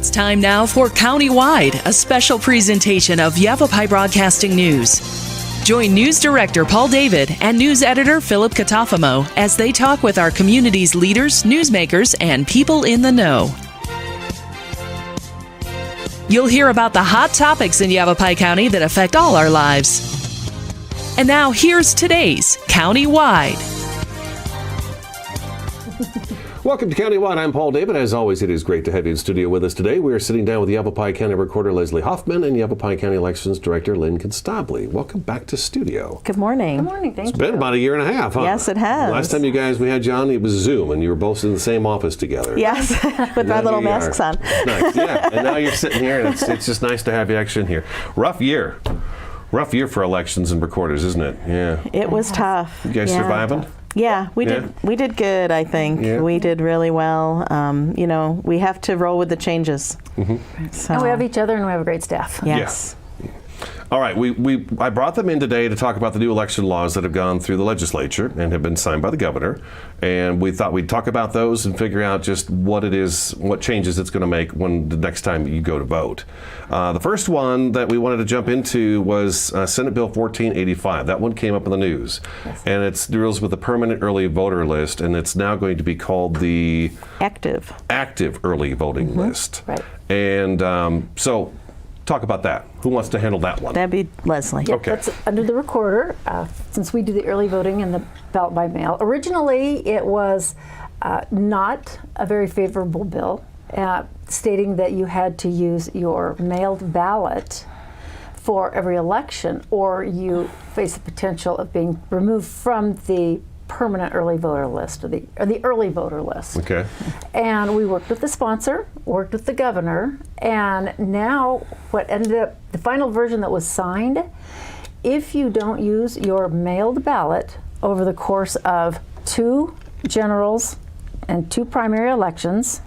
It's time now for Countywide, a special presentation of Yavapai Broadcasting News. Join News Director Paul David and News Editor Philip Catafamo as they talk with our community's leaders, newsmakers, and people in the know. You'll hear about the hot topics in Yavapai County that affect all our lives. And now here's today's Countywide. Welcome to Countywide. I'm Paul David. As always, it is great to have you in studio with us today. We are sitting down with Yavapai County Recorder Leslie Hoffman and Yavapai County Elections Director Lynn Constabile. Welcome back to studio. Good morning. Good morning. Thank you. It's been about a year and a half, huh? Yes, it has. Last time we had you on, it was Zoom, and you were both in the same office together. Yes, with our little masks on. Nice, yeah. And now you're sitting here, and it's just nice to have you actually in here. Rough year for elections and recorders, isn't it? Yeah. It was tough. You guys surviving? Yeah, we did good, I think. Yeah. We did really well. We have to roll with the changes. Mm-hmm. So. And we have each other and we have a great staff. Yes. Yeah. All right, I brought them in today to talk about the new election laws that have gone through the legislature and have been signed by the governor. And we thought we'd talk about those and figure out just what it is, what changes it's going to make when the next time you go to vote. The first one that we wanted to jump into was Senate Bill 1485. That one came up in the news. Yes. And it deals with the permanent early voter list, and it's now going to be called the Active early voting list. Right. And so talk about that. Who wants to handle that one? That'd be Leslie. Yep, Okay. that's under the recorder, since we do the early voting and the ballot by mail. Originally, it was not a very favorable bill, stating that you had to use your mailed ballot for every election, or you face the potential of being removed from the permanent early voter list, or the early voter list. Okay. And we worked with the sponsor, worked with the governor, and now what ended up, the final version that was signed, if you don't use your mailed ballot over the course of 2 generals and 2 primary elections,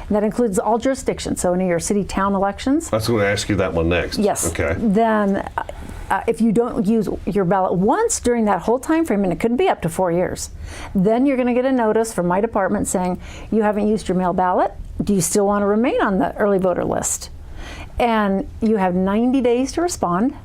and that includes all jurisdictions, so any of your city-town elections. I was going to ask you that one next. Yes. Okay. Then if you don't use your ballot once during that whole time frame, and it could be up to 4 years, then you're going to get a notice from my department saying you haven't used your mail ballot. Do you still want to remain on the early voter list? And you have 90 days to respond.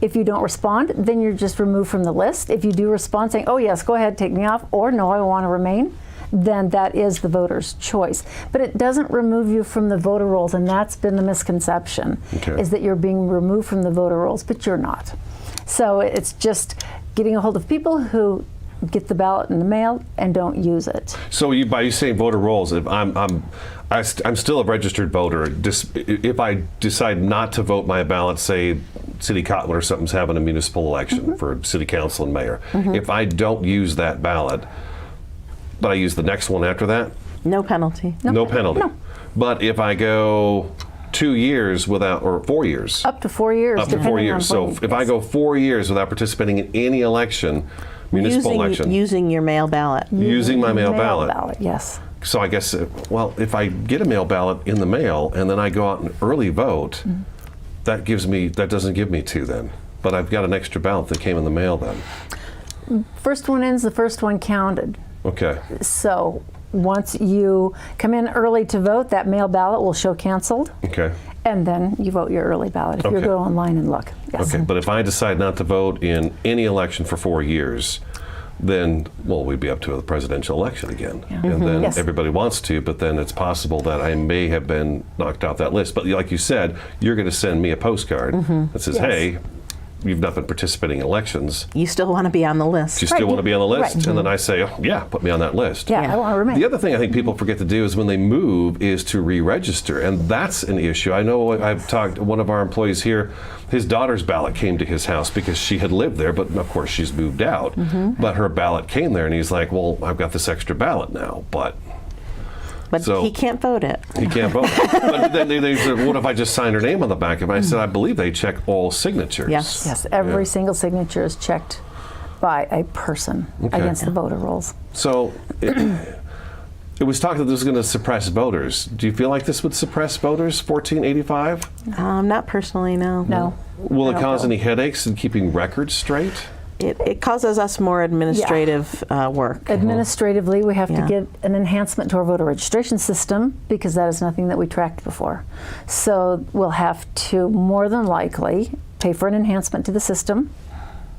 If you don't respond, then you're just removed from the list. If you do respond saying, oh yes, go ahead, take me off, or no, I want to remain, then that is the voter's choice. But it doesn't remove you from the voter rolls, and that's been the misconception, is that you're being removed from the voter rolls, but you're not. So it's just getting a hold of people who get the ballot in the mail and don't use it. So by you saying voter rolls, if I'm still a registered voter. If I decide not to vote my ballot, say City Cottonwood or something's having a municipal election for city council and mayor, if I don't use that ballot, but I use the next one after that? No penalty. No penalty. No. But if I go 2 years without, or 4 years? Up to 4 years. Up to 4 years. So if I go 4 years without participating in any election, municipal election. Using your mail ballot. Using my mail ballot. Yes. So I guess, if I get a mail ballot in the mail and then I go out and early vote, that doesn't give me 2 then. But I've got an extra ballot that came in the mail then. First one in's the first one counted. Okay. So once you come in early to vote, that mail ballot will show canceled. Okay. And then you vote your early ballot if you go online and look. Yes. Okay, but if I decide not to vote in any election for 4 years, then, we'd be up to a presidential election again. Yeah. And then Yes. everybody wants to, but then it's possible that I may have been knocked off that list. But like you said, you're going to send me a postcard that says, hey, you've not been participating in elections. You still want to be on the list. Do you still want to be on the list? Right. And then I say, oh, yeah, put me on that list. Yeah, I want to remain. The other thing I think people forget to do is when they move is to re-register, and that's an issue. I know I've talked to one of our employees here, his daughter's ballot came to his house because she had lived there, but of course she's moved out. But her ballot came there, and he's like, well, I've got this extra ballot now, but he can't vote it. He can't vote. But then they said, what if I just sign her name on the back? And I said, I believe they check all signatures. Yes. Yes, every single signature is checked by a person against the voter rolls. So it was talked that this was going to suppress voters. Do you feel like this would suppress voters, 1485? Not personally, no. No. Will it cause any headaches in keeping records straight? It causes us more administrative work. Administratively, we have Yeah. to get an enhancement to our voter registration system because that is nothing that we tracked before. So we'll have to more than likely pay for an enhancement to the system,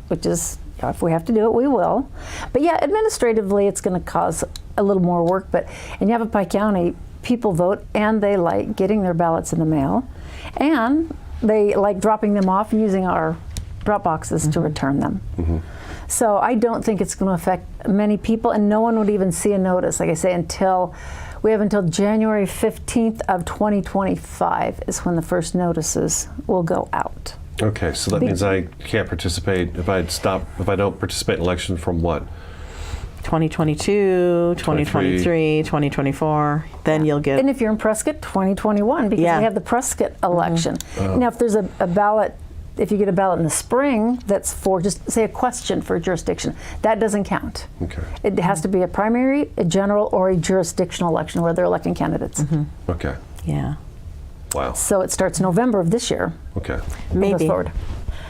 which is, if we have to do it, we will. But yeah, administratively, it's going to cause a little more work. But in Yavapai County, people vote and they like getting their ballots in the mail, and they like dropping them off and using our drop boxes to return them. So I don't think it's going to affect many people, and no one would even see a notice, like I say, until January 15th of 2025 is when the first notices will go out. Okay, so that means I can't participate if I don't participate in election from what? 2022, 2023, 2024, then you'll get... And if you're in Prescott, 2021, because we have the Prescott election. Now, if there's a ballot, if you get a ballot in the spring that's for, just say, a question for a jurisdiction, that doesn't count. Okay. It has to be a primary, a general, or a jurisdictional election where they're electing candidates. Okay. Yeah. Wow. So it starts November of this year. Okay. Maybe. Goes forward.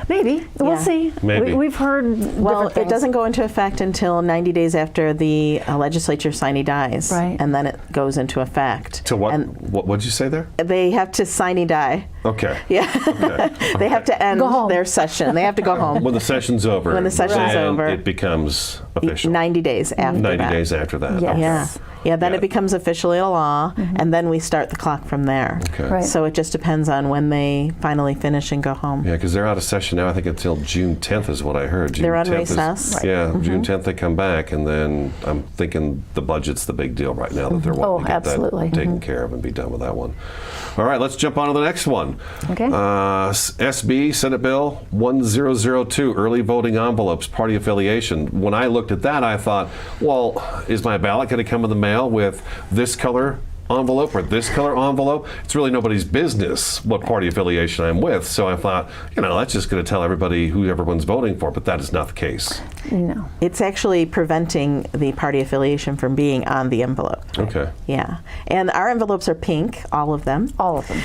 Maybe. We'll Yeah. see. Maybe. We've heard Well, different things. it doesn't go into effect until 90 days after the legislature sine die, Right. and then it goes into effect. To what? And What'd you say there? they have to sine die. Okay. Yeah. Okay. They have to end Go home. their session. They have to go home. When the session's over. When the session's then over. it becomes official. 90 days after 90 that. days after that. Yes. Okay. Yeah. Yeah, then Yeah. it becomes officially a law, and then we start the clock from there. Okay. Right. So it just depends on when they finally finish and go home. Yeah, because they're out of session now. I think until June 10th is what I heard. June They're on 10th recess. Right. Yeah, June 10th they come back, and then I'm thinking the budget's the big deal right now that they're wanting to get absolutely. that taken care of and be done with that one. All right, let's jump on to the next one. Okay. SB, Senate Bill 1002, early voting envelopes, party affiliation. When I looked at that, I thought, well, is my ballot going to come in the mail with this color envelope or this color envelope? It's really nobody's business what party affiliation I'm with. So I thought, that's just going to tell everybody who everyone's voting for, but that is not the case. No. It's actually preventing the party affiliation from being on the envelope. Okay, Yeah. And our envelopes are pink, all of them. All of them.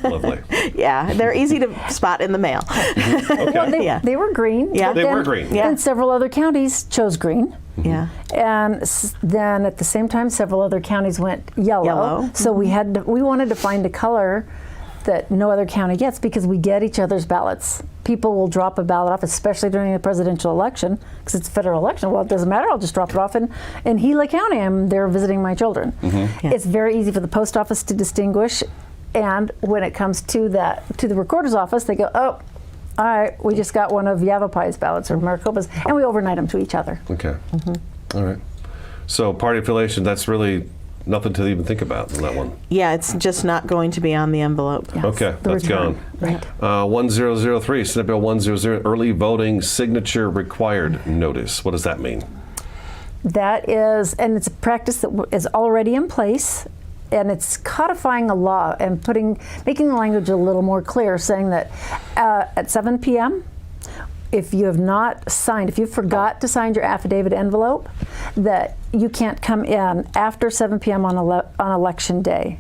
lovely. Yeah, they're easy to spot in the mail. Okay. Yeah. They were green. Yeah. but They then- were green. Yeah. And several other counties chose green. Yeah. And then at the same time, several other counties went yellow. Yellow. So we wanted to find a color that no other county gets because we get each other's ballots. People will drop a ballot off, especially during the presidential election, because it's a federal election. Well, it doesn't matter. I'll just drop it off in Gila County. I'm there visiting my children. Yeah. It's very easy for the post office to distinguish. And when it comes to the recorder's office, they go, oh, all right, we just got one of Yavapai's ballots or Maricopa's, and we overnight them to each other. Okay. All right. So party affiliation, that's really nothing to even think about in that one. Yeah, it's just not going to be on the envelope. Yes, Okay, the that's return. gone. Right. 1003, Senate Bill 100, early voting signature required notice. What does that mean? That is, and it's a practice that is already in place, and it's codifying a law and making the language a little more clear, saying that at 7 p.m., if you have not signed, if you forgot to sign your affidavit envelope, that you can't come in after 7 p.m. on election day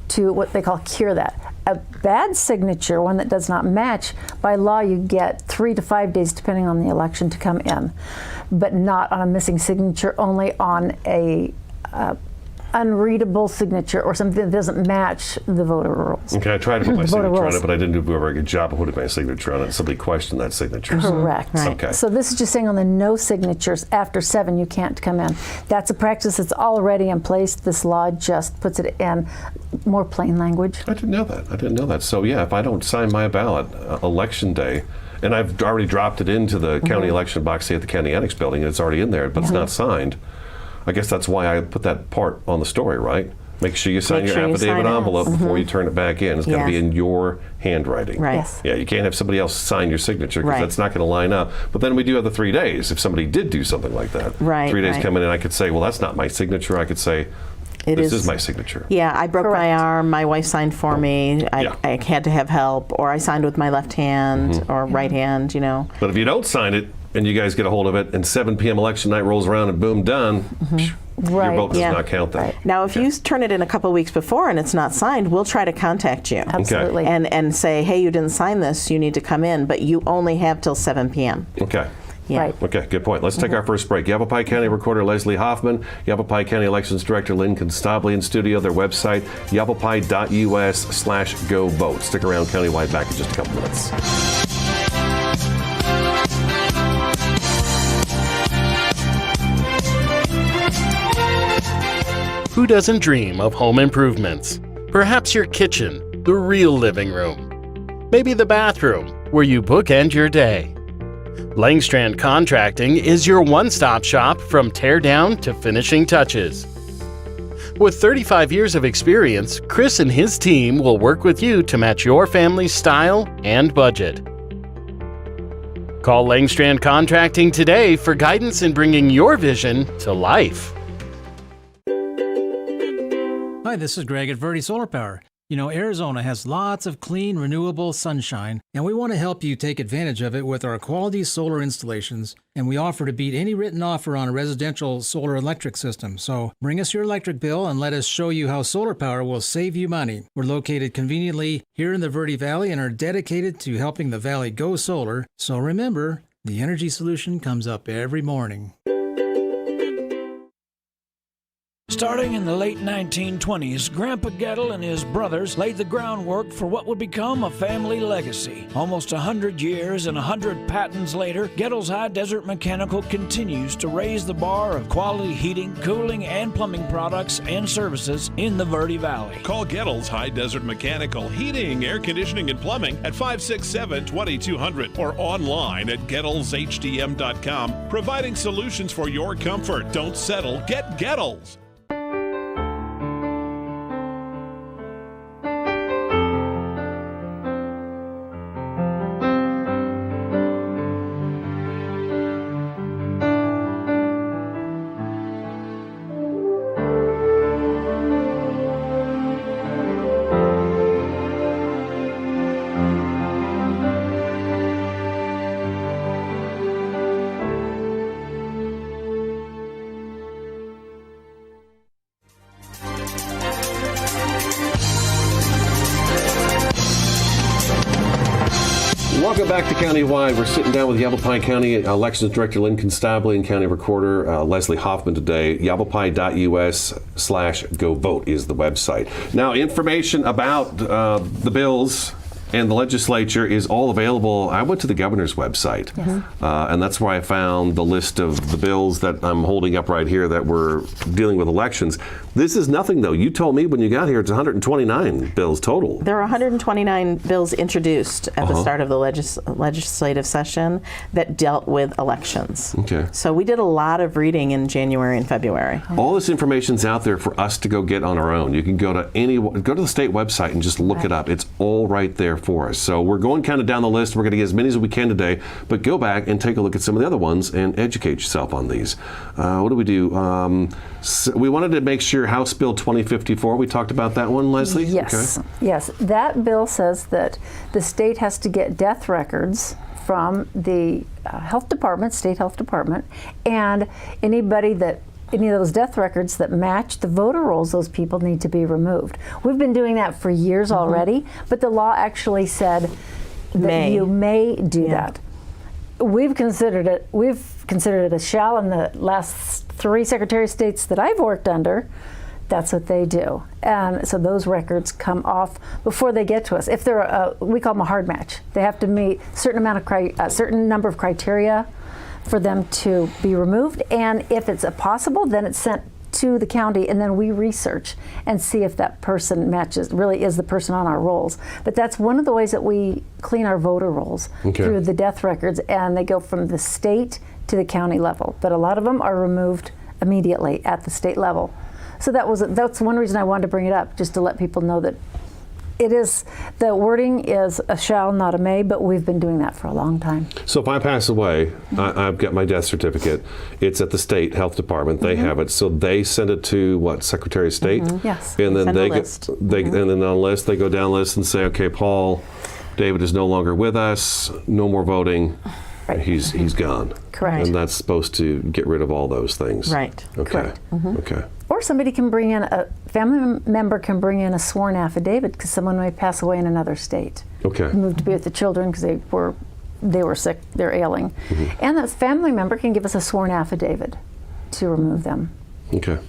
to what they call cure that. A bad signature, one that does not match, by law you get 3 to 5 days depending on the election to come in, but not on a missing signature, only on a unreadable signature or something that doesn't match the voter rolls. Okay, I tried to put my The voter signature on rolls. it, but I didn't do a very good job of putting my signature on it. Somebody questioned that signature. Correct. Right. Okay. So this is just saying on the no signatures after 7 you can't come in. That's a practice that's already in place. This law just puts it in more plain language. I didn't know that. So yeah, if I don't sign my ballot election day, and I've already dropped it into the county election box, say at the county annex building, and it's already in there, but it's not signed. I guess that's why I put that part on the story, right? Make sure you sign Make your sure you affidavit sign it. envelope before you turn it back in. It's got to be Yes. in your handwriting. Right. Yes. Yeah, you can't have somebody else sign your signature because Right. that's not going to line up. But then we do have the 3 days. If somebody did do something like that, Right, 3 days right. come in and I could say, well, that's not my signature. I could say, this is my signature. Yeah, I broke my Correct. arm. My wife signed for me. Yeah. I had to have help, or I signed with my left hand or right hand. But if you don't sign it and you guys get a hold of it and 7 p.m. election night rolls around and boom, done, your Right. vote does Yeah. not count then. Right. Now, if you turn it in a couple weeks before and it's not signed, we'll try to contact you Absolutely. and say, hey, you didn't sign this. You need to come in, but you only have till 7 p.m. Okay. Yeah. Right. Okay, good point. Let's take our first break. Yavapai County Recorder Leslie Hoffman, Yavapai County Elections Director Lynn Constabile in studio. Their website, yavapai.us/go vote. Stick around, Countywide back in just a couple minutes. Who doesn't dream of home improvements? Perhaps your kitchen, the real living room. Maybe the bathroom, where you bookend your day. Langstrand Contracting is your one-stop shop from tear down to finishing touches. With 35 years of experience, Chris and his team will work with you to match your family's style and budget. Call Langstrand Contracting today for guidance in bringing your vision to life. Hi, this is Greg at Verde Solar Power. You know, Arizona has lots of clean, renewable sunshine, and we want to help you take advantage of it with our quality solar installations, and we offer to beat any written offer on a residential solar electric system. So bring us your electric bill and let us show you how solar power will save you money. We're located conveniently here in the Verde Valley and are dedicated to helping the valley go solar. So remember, the energy solution comes up every morning. Starting in the late 1920s, Grandpa Gettle and his brothers laid the groundwork for what would become a family legacy. Almost 100 years and 100 patents later, Gettle's High Desert Mechanical continues to raise the bar of quality heating, cooling, and plumbing products and services in the Verde Valley. Call Gettle's High Desert Mechanical Heating, Air Conditioning, and Plumbing at 567-2200 or online at GettlesHDM.com, providing solutions for your comfort. Don't settle, get Gettles. Welcome back to Countywide. We're sitting down with Yavapai County Elections Director Lynn Constabile and County Recorder Leslie Hoffman today. Yavapai.us/go vote is the website. Now, information about the bills and the legislature is all available. I went to the governor's website, and that's where I found the list of the bills that I'm holding up right here that we're dealing with elections. This is nothing, though. You told me when you got here it's 129 bills total. There are 129 bills introduced at the start of the legislative session that dealt with elections. Okay. So we did a lot of reading in January and February. All this information's out there for us to go get on our own. You can go to the state website and just look it up. It's all right there for us. So we're going kind of down the list. We're going to get as many as we can today, but go back and take a look at some of the other ones and educate yourself on these. What do we do? So we wanted to make sure House Bill 2054, we talked about that one, Leslie? Yes. Okay. Yes. That bill says that the state has to get death records from the health department, state health department, and any of those death records that match the voter rolls, those people need to be removed. We've been doing that for years already, but the law actually said that you may do that. We've considered it a shall in the last 3 Secretary of States that I've worked under. That's what they do. And so those records come off before they get to us. If they're we call them a hard match. They have to meet a certain number of criteria for them to be removed, and if it's possible, then it's sent to the county, and then we research and see if that person really is the person on our rolls. But that's one of the ways that we clean our voter rolls, through the death records, and they go from the state to the county level. But a lot of them are removed immediately at the state level. So that's one reason I wanted to bring it up, just to let people know that the wording is a shall, not a may, but we've been doing that for a long time. So if I pass away, I've got my death certificate. It's at the state health department. They have it. So they send it to Secretary of State? Yes. And then and then on the list, they go down the list and say, okay, Paul David is no longer with us. No more voting. Right. He's gone. Correct. And that's supposed to get rid of all those things. Right. Okay. Correct. Okay. Or somebody can bring in, a family member can bring in a sworn affidavit because someone may pass away in another state. Okay. Moved to be with the children because they were they were sick, they're ailing. And the family member can give us a sworn affidavit to remove them. Okay.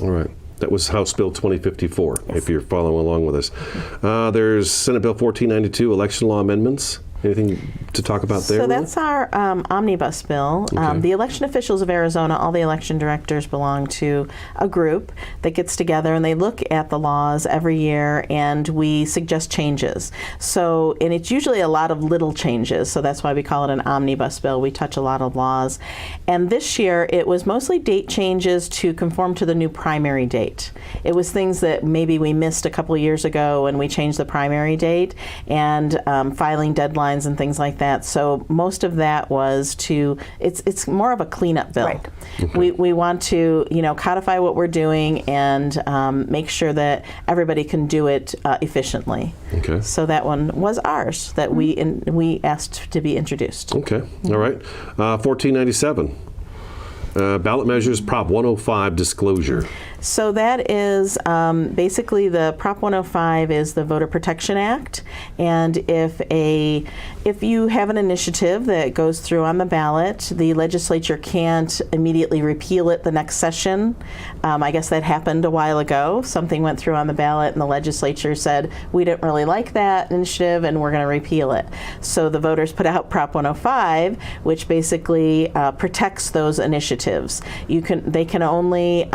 All right. That was House Bill 2054, if you're following along with us. There's Senate Bill 1492, election law amendments. Anything to talk about there? So that's our omnibus bill. Okay. The election officials of Arizona, all the election directors belong to a group that gets together and they look at the laws every year and we suggest changes. So, and it's usually a lot of little changes, so that's why we call it an omnibus bill. We touch a lot of laws. And this year it was mostly date changes to conform to the new primary date. It was things that maybe we missed a couple of years ago when we changed the primary date and filing deadlines and things like that. So most of that was to, it's more of a cleanup bill. Right. Okay. We want to, codify what we're doing and make sure that everybody can do it efficiently. Okay. So that one was ours that we asked to be introduced. Okay. All right. 1497. Ballot measures Prop 105 disclosure. So that is basically the Prop 105 is the Voter Protection Act, and if you have an initiative that goes through on the ballot, the legislature can't immediately repeal it the next session. I guess that happened a while ago. Something went through on the ballot, and the legislature said we didn't really like that initiative, and we're going to repeal it. So the voters put out Prop 105, which basically protects those initiatives. They can only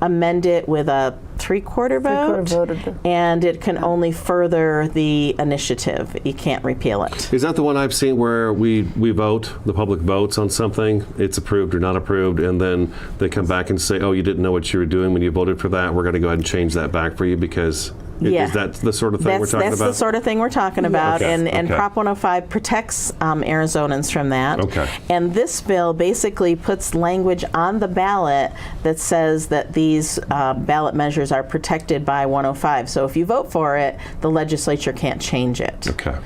amend it with a three-quarter vote, and it can only further the initiative. You can't repeal it. Is that the one I've seen where we vote, the public votes on something, it's approved or not approved, and then they come back and say, oh, you didn't know what you were doing when you voted for that, we're going to go ahead and change that back for you because... Yeah. Is that the sort of thing we're talking about? That's the sort of thing we're talking about, Okay. and Prop 105 protects Arizonans from that. Okay. And this bill basically puts language on the ballot that says that these ballot measures are protected by 105. So if you vote for it, the legislature can't change it. Okay.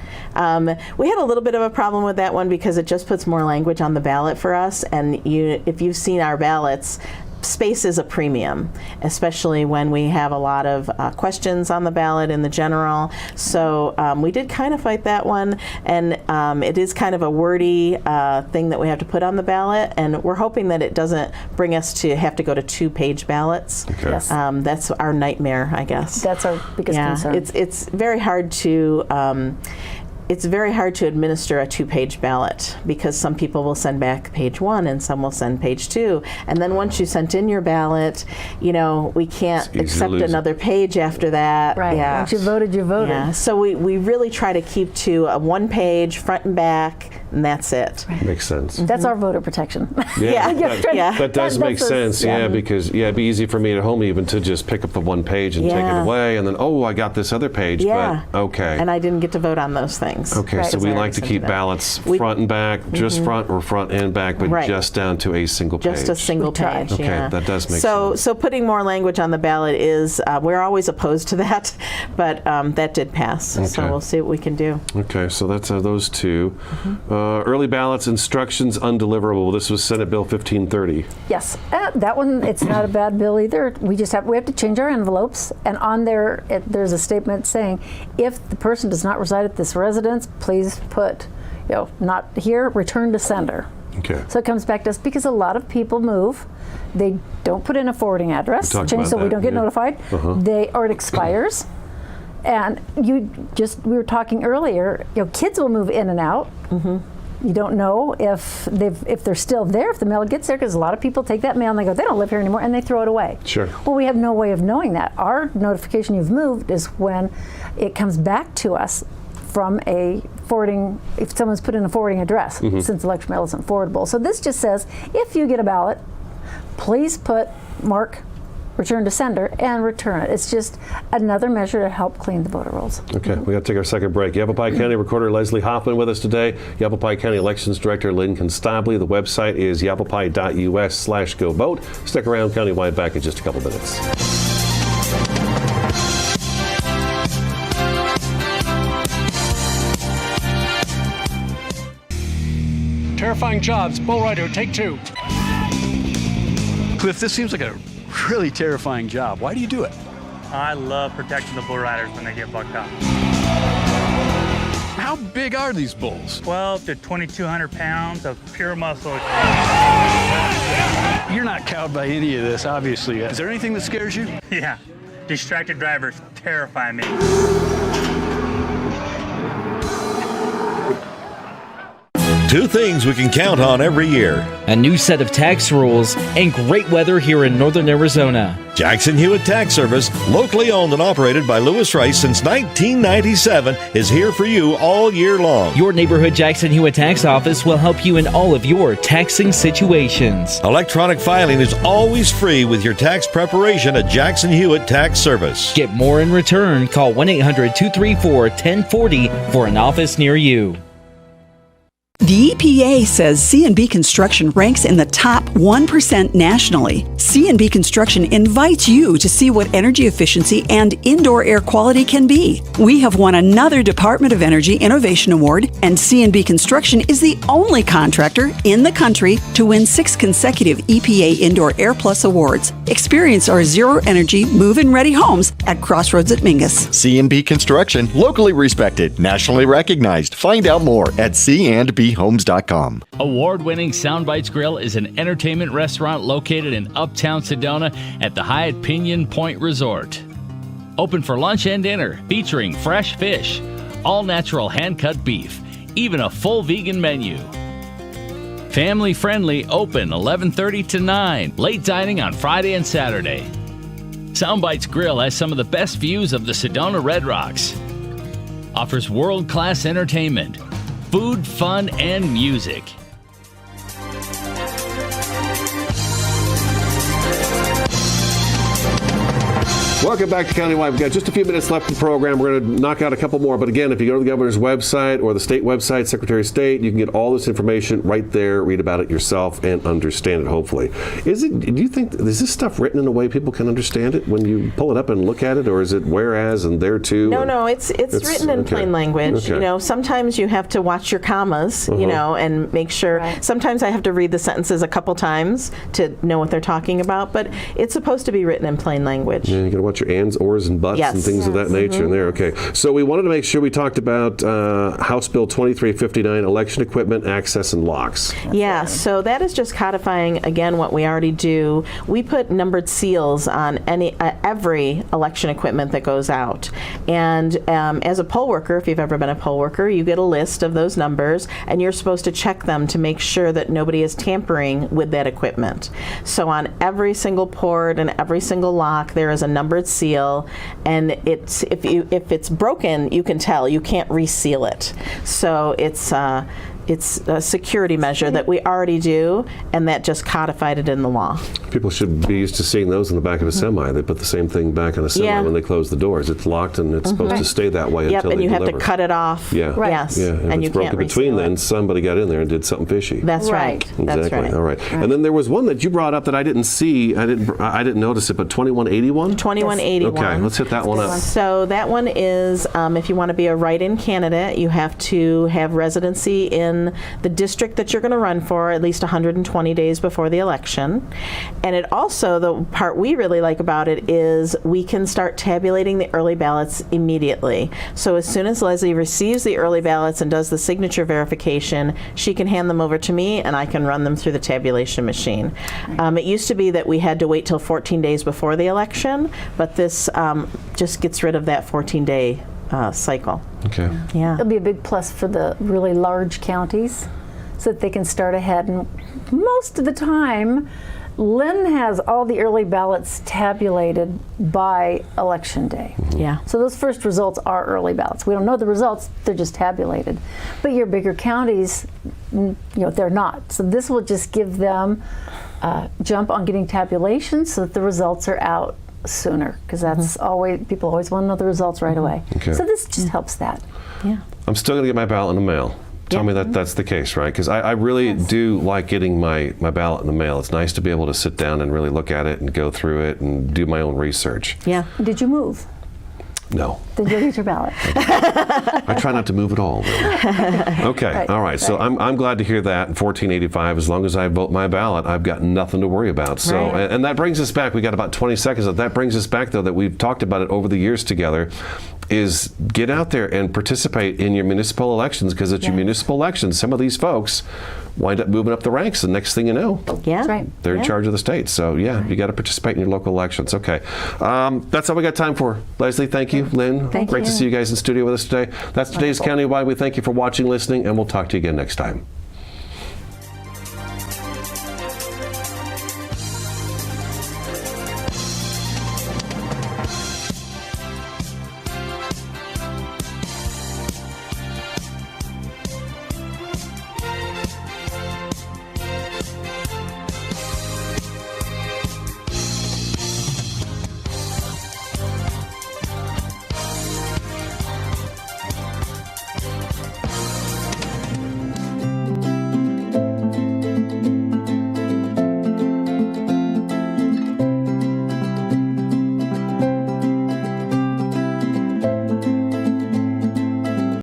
We had a little bit of a problem with that one because it just puts more language on the ballot for us, and if you've seen our ballots, space is a premium, especially when we have a lot of questions on the ballot in the general. So we did kind of fight that one, and it is kind of a wordy thing that we have to put on the ballot, and we're hoping that it doesn't bring us to have to go to 2-page ballots. Okay. Yes. That's our nightmare, I guess. That's our biggest concern. It's very hard to it's very hard to administer a 2-page ballot because some people will send back page 1 and some will send page 2. And then once you sent in your ballot, we can't accept another page after that. Right. Yeah. Once you voted, you voted. Yeah. So we really try to keep to a 1-page, front and back, and that's it. Makes sense. That's our voter protection. Yeah. That does make sense, because it'd be easy for me at home even to just pick up the one page and take it away, and then, I got this other page, but okay. And I didn't get to vote on those things. Okay, Right. so we like to keep ballots front and back, just front or front and back, but just down to a single page. Just a single page, Okay, that does make sense. So putting more language on the ballot is, we're always opposed to that, but that did pass. Okay. So we'll see what we can do. Okay, so that's those two. Early ballots, instructions undeliverable. This was Senate Bill 1530. Yes, that one, it's not a bad bill either. We have to change our envelopes, and on there, there's a statement saying, if the person does not reside at this residence, please put, not here, return to sender. Okay. So it comes back to us because a lot of people move. They don't put in a forwarding address, We don't get notified. Or it expires. And we were talking earlier, kids will move in and out. You don't know if they're still there, if the mail gets there, because a lot of people take that mail and they go, they don't live here anymore, and they throw it away. Sure. Well, we have no way of knowing that. Our notification you've moved is when it comes back to us from a forwarding, if someone's put in a forwarding address, since election mail isn't forwardable. So this just says, if you get a ballot, please mark return to sender and return it. It's just another measure to help clean the voter rolls. Okay, we got to take our second break. Yavapai County Recorder Leslie Hoffman with us today. Yavapai County Elections Director Lynn Constabile. The website is yavapai.us/go vote. Stick around, Countywide back in just a couple minutes. Terrifying Jobs, Bull Rider, take 2. Cliff, this seems like a really terrifying job. Why do you do it? I love protecting the bull riders when they get bucked up. How How big are these bulls? 12 to 2,200 pounds of pure muscle. You're not cowed by any of this, obviously. Is there anything that scares you? Yeah, distracted drivers terrify me. Two things we can count on every year: a new set of tax rules and great weather here in northern Arizona. Jackson Hewitt Tax Service, locally owned and operated by Lewis Rice since 1997, is here for you all year long. Your neighborhood Jackson Hewitt Tax Office will help you in all of your taxing situations. Electronic filing is always free with your tax preparation at Jackson Hewitt Tax Service. Get more in return. Call 1-800-234-1040 for an office near you. The EPA says C&B Construction ranks in the top 1% nationally. C&B Construction invites you to see what energy efficiency and indoor air quality can be. We have won another Department of Energy Innovation Award, and C&B Construction is the only contractor in the country to win 6 consecutive EPA Indoor Air Plus awards. Experience our zero-energy, move-in-ready homes at Crossroads at Mingus. C&B Construction, locally respected, nationally recognized. Find out more at C&B Homes.com. Award-winning Soundbites Grill is an entertainment restaurant located in Uptown Sedona at the Hyatt Pinion Point Resort. Open for lunch and dinner, featuring fresh fish, all-natural hand-cut beef, even a full vegan menu. Family-friendly, open 11:30 to 9, late dining on Friday and Saturday. Soundbites Grill has some of the best views of the Sedona Red Rocks. Offers world-class entertainment, food, fun, and music. Welcome back to Countywide. We've got just a few minutes left in the program. We're going to knock out a couple more. But again, if you go to the governor's website or the state website, Secretary of State, you can get all this information right there, read about it yourself, and understand it, hopefully. Do you think, is this stuff written in a way people can understand it when you pull it up and look at it, or is it whereas and there too? No, it's written in plain language. Okay. You know, sometimes you have to watch your commas, you know, and make sure. Right. Sometimes I have to read the sentences a couple times to know what they're talking about, but it's supposed to be written in plain language. Yeah, you got to watch your ands, ors, and buts and things of that nature in there. Okay. So we wanted to make sure we talked about House Bill 2359, election equipment, access, and locks. Yeah, so that is just codifying, again, what we already do. We put numbered seals on every election equipment that goes out. And as a poll worker, if you've ever been a poll worker, you get a list of those numbers, and you're supposed to check them to make sure that nobody is tampering with that equipment. So on every single port and every single lock, there is a numbered seal, and it's if it's broken, you can tell. You can't reseal it. So it's a security measure that we already do, and that just codified it in the law. People should be used to seeing those in the back of a semi. They put the same thing back on a semi when they close the doors. It's locked, and it's supposed to stay that way until they and you deliver. have to cut it off. Yeah. Right. Yes. Yeah. And if you it's broken can't between, reseal then it. somebody got in there and did something fishy. That's right. Exactly. That's right. All right. And then there was one that you brought up that I didn't see. I didn't notice it, but 2181? 2181. Okay, let's hit that one up. So that one is, if you want to be a write-in candidate, you have to have residency in the district that you're going to run for at least 120 days before the election. And it also, the part we really like about it is we can start tabulating the early ballots immediately. So as soon as Leslie receives the early ballots and does the signature verification, she can hand them over to me, and I can run them through the tabulation machine. It used to be that we had to wait till 14 days before the election, but this just gets rid of that 14-day cycle. Okay. Yeah. It'll be a big plus for the really large counties, so that they can start ahead. And most of the time, Lynn has all the early ballots tabulated by election day. Yeah. So those first results are early ballots. We don't know the results, they're just tabulated. But your bigger counties, they're not. So this will just give them a jump on getting tabulation so that the results are out sooner, because that's people always want to know the results right away. Okay. So this just helps that. Yeah. I'm still going to get my ballot in the mail. Tell me that that's the case, right? Because I really do like getting my ballot in the mail. It's nice to be able to sit down and really look at it and go through it and do my own research. Yeah. Did you move? No. Then you'll get your ballot. I try not to move at all. Okay. All right. So I'm glad to hear that. 1485. As long as I vote my ballot, I've got nothing to worry about. So, and that brings us back. We got about 20 seconds. That brings us back, though, that we've talked about it over the years together. Is get out there and participate in your municipal elections, because it's your municipal elections. Some of these folks wind up moving up the ranks. The next thing you know, they're in charge of the state. So you got to participate in your local elections. Okay, that's all we got time for. Leslie, thank you. Lynn, great to see you guys in studio with us today. That's today's Countywide. We thank you for watching, listening, and we'll talk to you again next time.